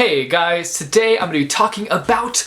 Hey guys, today I'm going to be talking about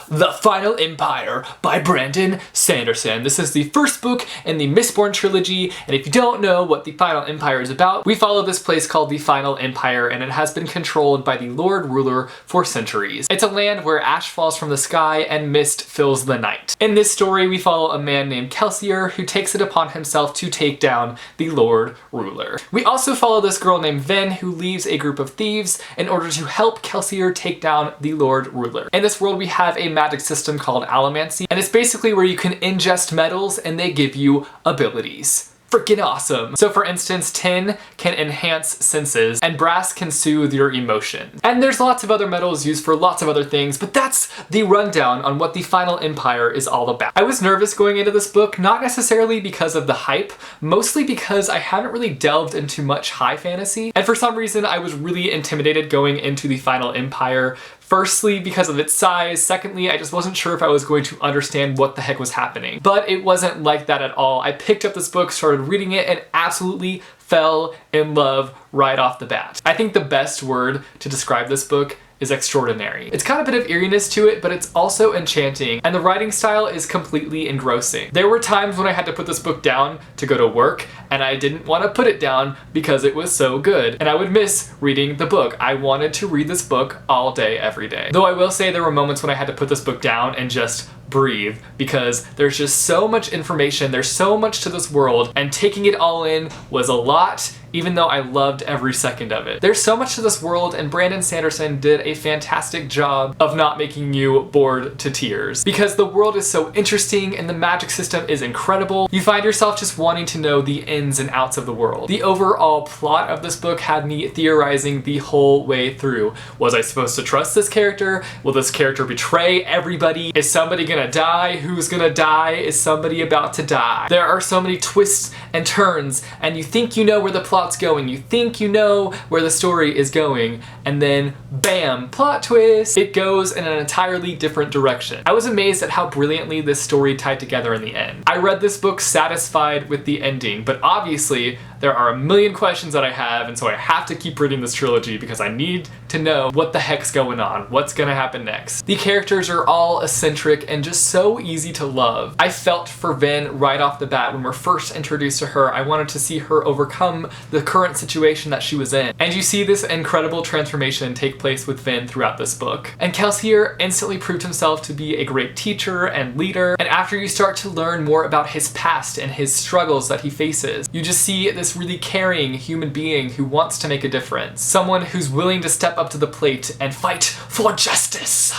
The Final Empire by Brandon Sanderson. This is the first book in the Mistborn trilogy, and if you don't know what the Final Empire is about, we follow this place called the Final Empire, and it has been controlled by the Lord Ruler for centuries. It's a land where ash falls from the sky and mist fills the night. In this story, we follow a man named Kelsier who takes it upon himself to take down the Lord Ruler. We also follow this girl named Ven who leaves a group of thieves in order to help Kelsier take down the Lord Ruler. In this world, we have a magic system called allomancy, and it's basically where you can ingest metals and they give you abilities. Freaking awesome. So for instance, tin can enhance senses and brass can soothe your emotion. And there's lots of other metals used for lots of other things, but that's the rundown on what the Final Empire is all about. I was nervous going into this book, not necessarily because of the hype, mostly because I haven't really delved into much high fantasy. And for some reason, I was really intimidated going into the Final Empire. Firstly, because of its size. Secondly, I just wasn't sure if I was going to understand what the heck was happening. But it wasn't like that at all. I picked up this book, started reading it, and absolutely fell in love right off the bat. I think the best word to describe this book is extraordinary. It's got a bit of eeriness to it, but it's also enchanting, and the writing style is completely engrossing. There were times when I had to put this book down to go to work, and I didn't want to put it down because it was so good, and I would miss reading the book. I wanted to read this book all day, every day. Though I will say there were moments when I had to put this book down and just breathe, because there's just so much information, there's so much to this world, and taking it all in was a lot, even though I loved every second of it. There's so much to this world, and Brandon Sanderson did a fantastic job of not making you bored to tears. Because the world is so interesting and the magic system is incredible, you find yourself just wanting to know the ins and outs of the world. The overall plot of this book had me theorizing the whole way through. Was I supposed to trust this character? Will this character betray everybody? Is somebody gonna die? Who's gonna die? Is somebody about to die? There are so many twists and turns, and you think you know where the plot's going, you think you know where the story is going, and then bam, plot twist! It goes in an entirely different direction. I was amazed at how brilliantly this story tied together in the end. I read this book satisfied with the ending, but obviously there are a million questions that I have, and so I have to keep reading this trilogy because I need to know what the heck's going on, what's gonna happen next. The characters are all eccentric and just so easy to love. I felt for Ven right off the bat when we're first introduced to her. I wanted to see her overcome the current situation that she was in. And you see this incredible transformation take place with Ven throughout this book. And Kelsier instantly proved himself to be a great teacher and leader, and after you start to learn more about his past and his struggles that he faces, you just see this really caring human being who wants to make a difference. Someone who's willing to step up to the plate and fight for justice.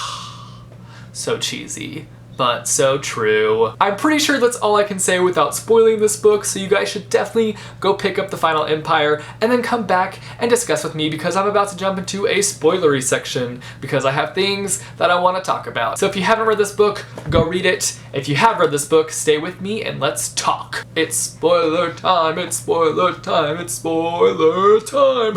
So cheesy, but so true. I'm pretty sure that's all I can say without spoiling this book, so you guys should definitely go pick up The Final Empire and then come back and discuss with me, because I'm about to jump into a spoilery section because I have things that I want to talk about. So if you haven't read this book, go read it. If you have read this book, stay with me and let's talk. It's spoiler time, it's spoiler time, it's spoiler time.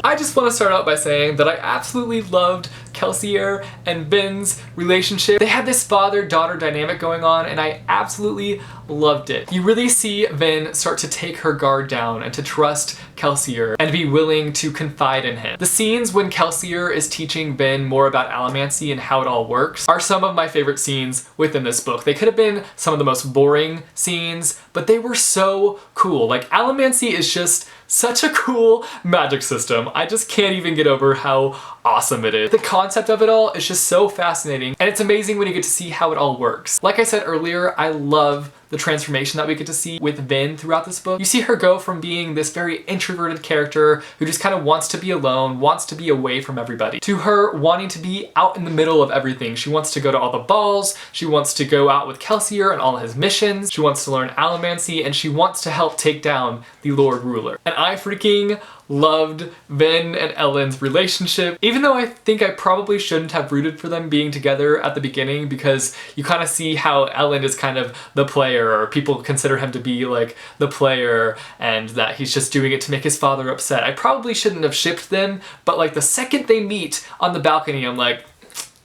I just want to start out by saying that I absolutely loved Kelsier and Ven's relationship. They had this father-daughter dynamic going on, and I absolutely loved it. You really see Ven start to take her guard down and to trust Kelsier and be willing to confide in him. The scenes when Kelsier is teaching Ven more about allomancy and how it all works are some of my favorite scenes within this book. They could have been some of the most boring scenes, but they were so cool. Like, allomancy is just such a cool magic system. I just can't even get over how awesome it is. The concept of it all is just so fascinating, and it's amazing when you get to see how it all works. Like I said earlier, I love the transformation that we get to see with Ven throughout this book. You see her go from being this very introverted character who just kind of wants to be alone, wants to be away from everybody, to her wanting to be out in the middle of everything. She wants to go to all the balls, she wants to go out with Kelsier and all his missions, she wants to learn allomancy, and she wants to help take down the Lord Ruler. And I freaking loved Ven and Ellen's relationship, even though I think I probably shouldn't have rooted for them being together at the beginning, because you kind of see how Ellen is kind of the player, or people consider him to be like the player, and that he's just doing it to make his father upset. I probably shouldn't have shipped them, but like the second they meet on the balcony, I'm like,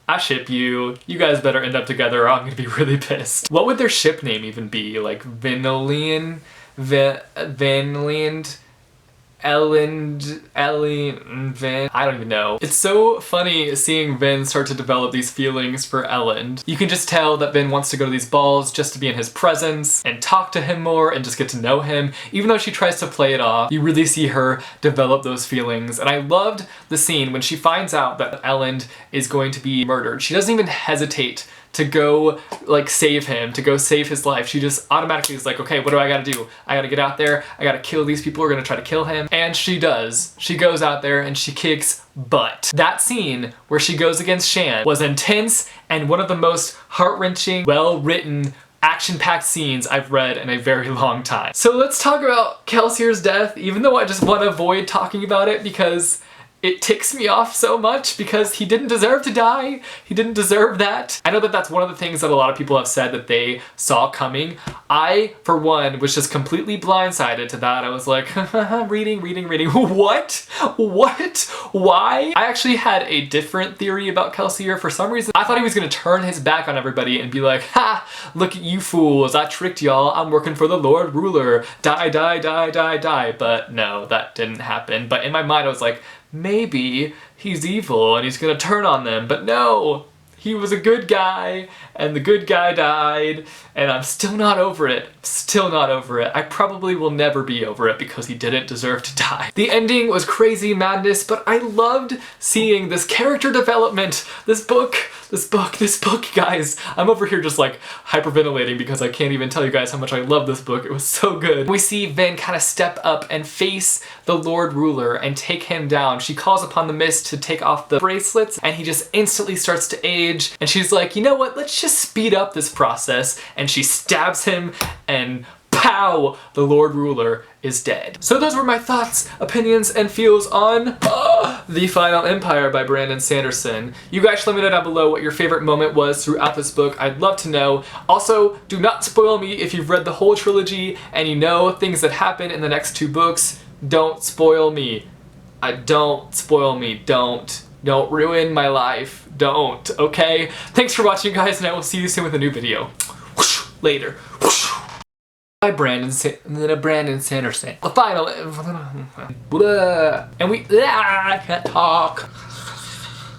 I ship you. You guys better end up together or I'm gonna be really pissed. What would their ship name even be? Like Vinolian? Vanland? Ellie, Vin, I don't even know. It's so funny seeing Vin start to develop these feelings for Elend. You can just tell that Vin wants to go to these balls just to be in his presence and talk to him more and just get to know him. Even though she tries to play it off, you really see her develop those feelings. And I loved the scene when she finds out that Elend is going to be murdered. She doesn't even hesitate to go like save him, to go save his life. She just automatically is like, okay, what do I gotta do? I gotta get out there, I gotta kill these people who are gonna try to kill him. And she does. She goes out there and she kicks butt. That scene where she goes against Shan was intense and one of the most heart-wrenching, well-written, action-packed scenes I've read in a very long time. So let's talk about Kelsier's death, even though I just want to avoid talking about it because it ticks me off so much because he didn't deserve to die. He didn't deserve that. I know that that's one of the things that a lot of people have said that they saw coming. I, for one, was just completely blindsided to that. I was like, reading. What? Why? I actually had a different theory about Kelsier. For some reason, I thought he was gonna turn his back on everybody and be like, ha, look at you fools. I tricked y'all. I'm working for the Lord Ruler. Die. But no, that didn't happen. But in my mind, I was like, maybe he's evil and he's gonna turn on them, but no, he was a good guy and the good guy died and I'm still not over it. Still not over it. I probably will never be over it because he didn't deserve to die. The ending was crazy madness, but I loved seeing this character development. This book, guys. I'm over here just like hyperventilating because I can't even tell you guys how much I love this book. It was so good. We see Vin kind of step up and face the Lord Ruler and take him down. She calls upon the mist to take off the bracelets and he just instantly starts to age. And she's like, you know what? Let's just speed up this process. And she stabs him and pow, the Lord Ruler is dead. So those were my thoughts, opinions, and feels on The Final Empire by Brandon Sanderson. You guys let me know down below what your favorite moment was throughout this book. I'd love to know. Also, do not spoil me if you've read the whole trilogy and you know things that happen in the next 2 books. Don't spoil me. Don't spoil me. Don't ruin my life. Don't, okay? Thanks for watching, guys, and I will see you soon with a new video. Later. By Brandon Sanderson. The final. And we. I can't talk.